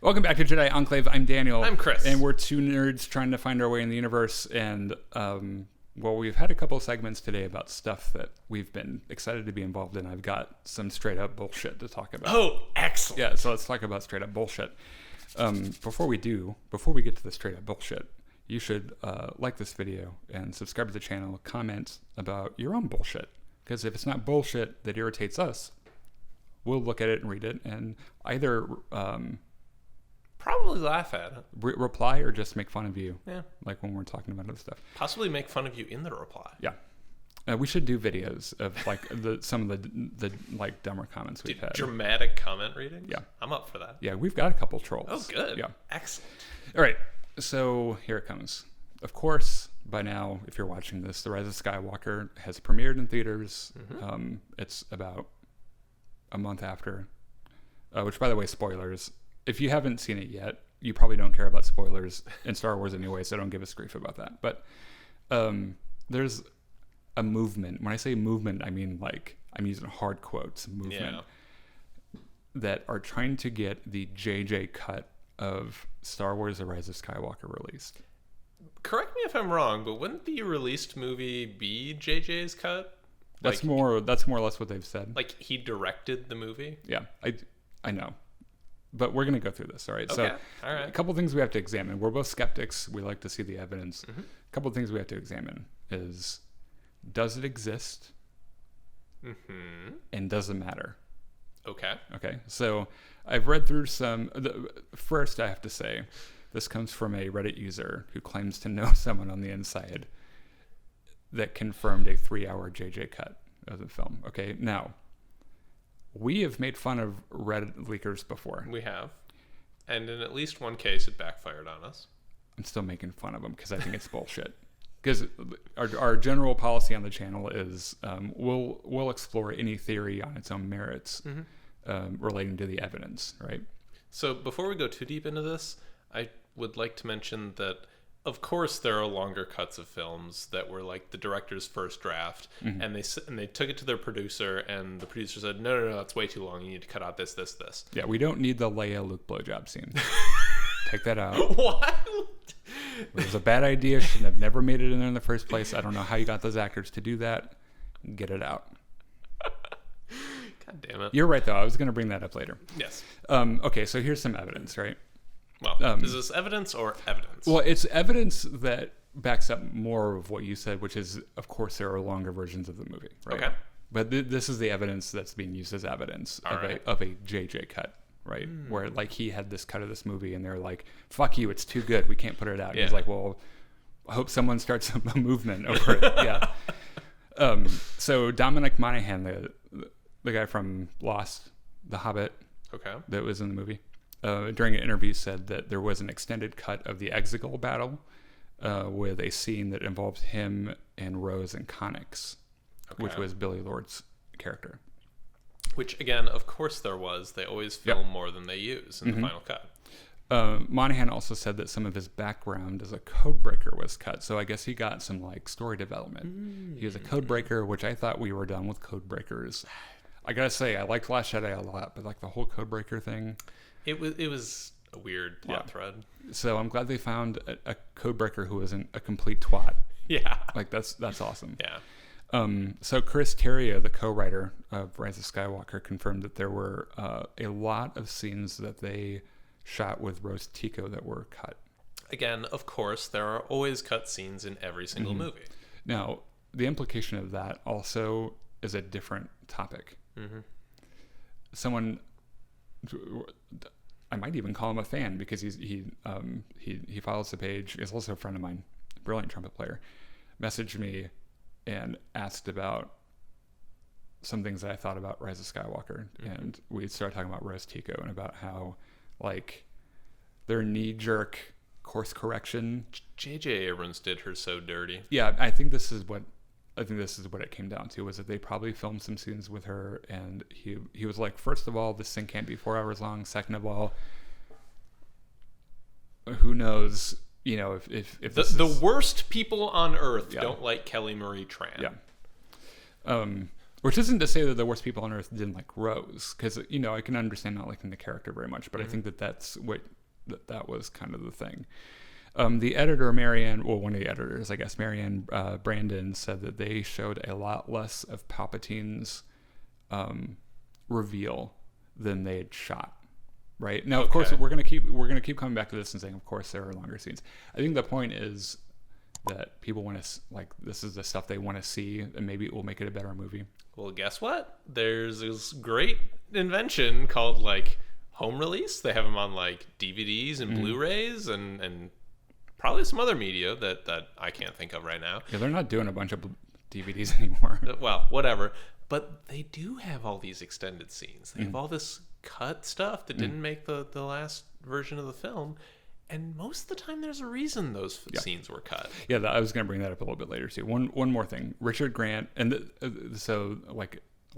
Welcome back to Jedi Enclave. I'm Daniel. I'm Chris. And we're two nerds trying to find our way in the universe. And, we've had a couple of segments today about stuff that we've been excited to be involved in. I've got some straight up bullshit to talk about. Oh, excellent. Yeah, so let's talk about straight up bullshit. Before we get to the straight up bullshit, you should like this video and subscribe to the channel, comment about your own bullshit. Because if it's not bullshit that irritates us, we'll look at it and read it and either probably laugh at it. Reply or just make fun of you. Yeah. Like when we're talking about other stuff. Possibly make fun of you in the reply. Yeah. We should do videos of like some of the like dumber comments we've had. Dramatic comment reading? Yeah. I'm up for that. Yeah, we've got a couple trolls. Oh, good. Yeah. Excellent. All right. So here it comes. Of course, by now, if you're watching this, The Rise of Skywalker has premiered in theaters. Mm-hmm. It's about a month after, which, by the way, spoilers. If you haven't seen it yet, you probably don't care about spoilers in Star Wars anyway, so don't give us grief about that. But there's a movement. When I say movement, I mean like I'm using hard quotes, movement, that are trying to get the JJ cut of Star Wars: The Rise of Skywalker released. Correct me if I'm wrong, but wouldn't the released movie be JJ's cut? That's more or less what they've said. Like he directed the movie? Yeah, I know. But we're going to go through this, all right? Okay. So all right. A couple things we have to examine. We're both skeptics. We like to see the evidence. Mm-hmm. A couple things we have to examine is, does it exist? Mm-hmm. And does it matter? Okay. Okay. So I've read through some. First, I have to say, this comes from a Reddit user who claims to know someone on the inside that confirmed a 3-hour JJ cut of the film. Okay. Now, we have made fun of Reddit leakers before. We have. And in at least one case, it backfired on us. I'm still making fun of them because I think it's bullshit. Because our general policy on the channel is we'll explore any theory on its own merits relating to the evidence, right? So before we go too deep into this, I would like to mention that, of course, there are longer cuts of films that were like the director's first draft, and they took it to their producer, and the producer said, no, that's way too long. You need to cut out this. Yeah, we don't need the Leia Luke blowjob scene. Take that out. What? It was a bad idea. Shouldn't have never made it in there in the first place. I don't know how you got those actors to do that. Get it out. God damn it. You're right, though. I was going to bring that up later. Yes. Okay, so here's some evidence, right? Well, is this evidence or evidence? Well, it's evidence that backs up more of what you said, which is, of course, there are longer versions of the movie, right? Okay. But this is the evidence that's being used as evidence of a JJ cut, right? Where, like, he had this cut of this movie, and they're like, fuck you, it's too good, we can't put it out. And he's like, well, I hope someone starts a movement over it. Yeah. So Dominic Monaghan, the guy from Lost, The Hobbit, that was in the movie, during an interview said that there was an extended cut of the Exegol battle with a scene that involved him and Rose and Connix, which was Billy Lord's character. Which, again, of course there was. They always film more than they use in the final cut. Monaghan also said that some of his background as a codebreaker was cut, so I guess he got some like story development. He was a codebreaker, which I thought we were done with codebreakers. I gotta say, I liked Last Jedi a lot, but like the whole codebreaker thing, it was a weird plot thread. So I'm glad they found a codebreaker who isn't a complete twat. Yeah, like that's awesome. Yeah. So Chris Terrio, the co-writer of Rise of Skywalker, confirmed that there were a lot of scenes that they shot with Rose Tico that were cut. Again, of course, there are always cut scenes in every single movie. Now, the implication of that also is a different topic. Someone, I might even call him a fan because he follows the page. He's also a friend of mine, brilliant trumpet player. Messaged me and asked about some things that I thought about Rise of Skywalker, and we started talking about Rose Tico and about how like their knee-jerk course correction. J.J. Abrams did her so dirty. Yeah, I think this is what it came down to, was that they probably filmed some scenes with her, and he was like, first of all, this thing can't be 4 hours long. Second of all, who knows, you know, if the worst people on earth don't like Kelly Marie Tran. Yeah. Which isn't to say that the worst people on Earth didn't like Rose, because I can understand not liking the character very much, but I think that's what that was kind of the thing. The editor one of the editors, I guess, Marianne Brandon, said that they showed a lot less of Palpatine's reveal than they had shot. Right now, of course, we're gonna keep coming back to this and saying, of course, there are longer scenes. I think the point is that people want to this is the stuff they want to see, and maybe it will make it a better movie. Well, guess what? There's this great invention called home release. They have them on DVDs and Blu-rays and probably some other media that I can't think of right now. Yeah, they're not doing a bunch of DVDs anymore. Well, whatever. But they do have all these extended scenes. They have all this cut stuff that didn't make the last version of the film. And most of the time, there's a reason those scenes were cut. Yeah, I was going to bring that up a little bit later too. One more thing, Richard Grant, and so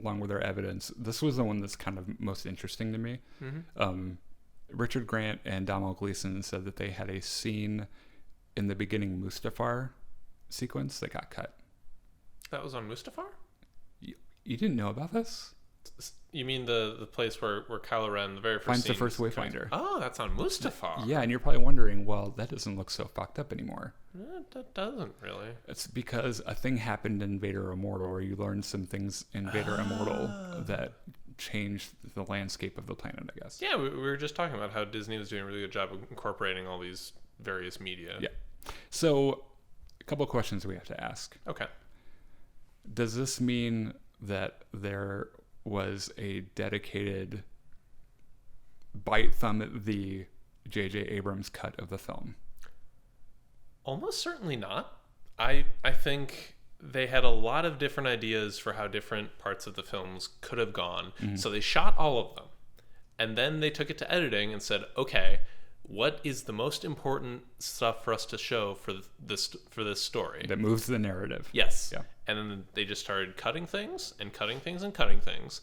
along with their evidence, this was the one that's kind of most interesting to me. Richard Grant and Domhnall Gleeson said that they had a scene in the beginning Mustafar sequence that got cut. That was on Mustafar? You didn't know about this? You mean the place where Kylo Ren, the very first finds scene, the first Wayfinder? Oh, that's on Mustafar. Yeah, and you're probably wondering, well, that doesn't look so fucked up anymore. That doesn't really. It's because a thing happened in Vader Immortal, where you learned some things in Vader Immortal that changed the landscape of the planet, I guess. Yeah, we were just talking about how Disney was doing a really good job of incorporating all these various media. Yeah. So, a couple of questions we have to ask. Okay. Does this mean that there was a dedicated bite thumb at the J.J. Abrams cut of the film? Almost certainly not. I think they had a lot of different ideas for how different parts of the films could have gone. So they shot all of them. And then they took it to editing and said, okay, what is the most important stuff for us to show for this story that moves the narrative? Yes. Yeah. And then they just started cutting things and cutting things and cutting things.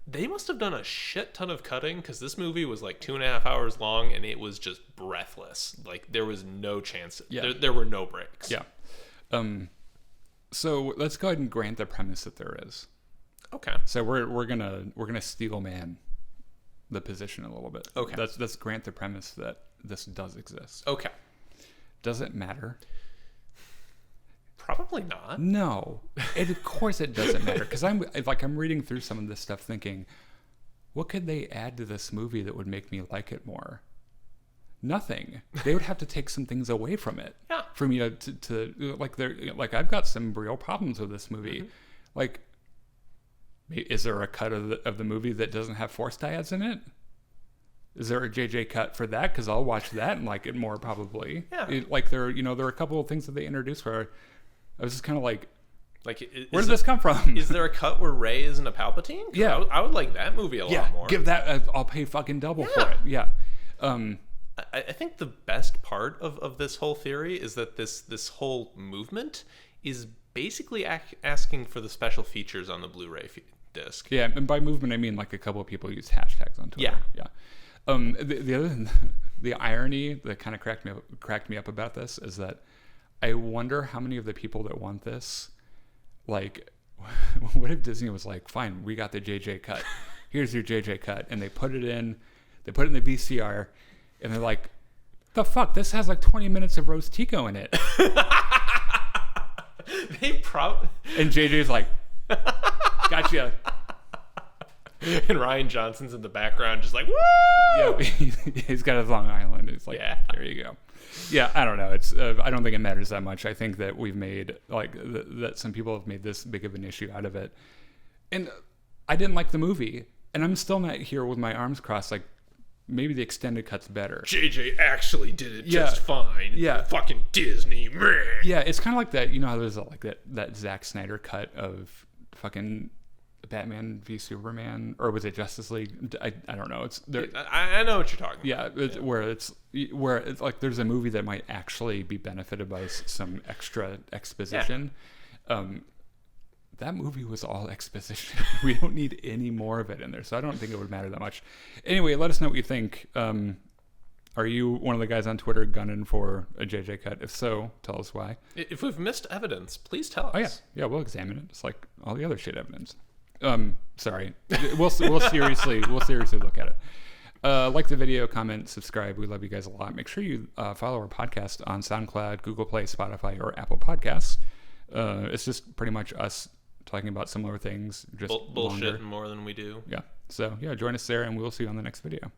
They must have done a shit ton of cutting, because this movie was 2.5 hours long and it was just breathless. There was no chance. Yeah. There were no breaks. Yeah. So let's go ahead and grant the premise that there is. Okay. So we're gonna steel man the position a little bit. Okay. Let's grant the premise that this does exist. Okay. Does it matter? Probably not. No. Of course it doesn't matter, because I'm reading through some of this stuff thinking, what could they add to this movie that would make me like it more? Nothing. They would have to take some things away from it. Yeah. For me to I've got some real problems with this movie. Is there a cut of the movie that doesn't have Force dyads in it? Is there a JJ cut for that? Because I'll watch that and like it more probably. Yeah. There are a couple of things that they introduced where I was just kind of like, where did this come from? Is there a cut where Rey isn't a Palpatine? Yeah. I would like that movie a lot more. Give that. I'll pay fucking double for it. Yeah. I think the best part of this whole theory is that this whole movement is basically asking for the special features on the Blu-ray disc. Yeah, and by movement I mean like a couple of people use hashtags on Twitter. Yeah. The irony that kind of cracked me up about this is that I wonder how many of the people that want this, like, what if Disney was like, fine, we got the JJ cut. Here's your JJ cut, and they put it in the VCR, and they're like, the fuck, this has like 20 minutes of Rose Tico in it. And JJ's like, gotcha. And Ryan Johnson's in the background just like, woo! Yeah, he's got his Long Island. It's like, yeah, there you go. Yeah, I don't know. It's I don't think it matters that much. I think that we've made that some people have made this big of an issue out of it, and I didn't like the movie, and I'm still not here with my arms crossed. Like, maybe the extended cut's better. JJ actually did it just fine. Yeah, fucking Disney, man. Yeah, it's kind of like that. You know how there's like that Zack Snyder cut of fucking Batman v Superman, or was it Justice League? I don't know. It's there. I know what you're talking about. Yeah, where it's like there's a movie that might actually be benefited by some extra exposition. Yeah. That movie was all exposition. We don't need any more of it in there, so I don't think it would matter that much. Anyway, let us know what you think. Are you one of the guys on Twitter gunning for a JJ cut? If so, tell us why. If we've missed evidence, please tell us. Oh yeah, we'll examine it, just like all the other shit evidence. Sorry, we'll seriously look at it. Like the video, comment, subscribe. We love you guys a lot. Make sure you follow our podcast on SoundCloud, Google Play, Spotify, or Apple Podcasts. It's just pretty much us talking about similar things, just bullshit more than we do. Yeah. So yeah, join us there, and we'll see you on the next video.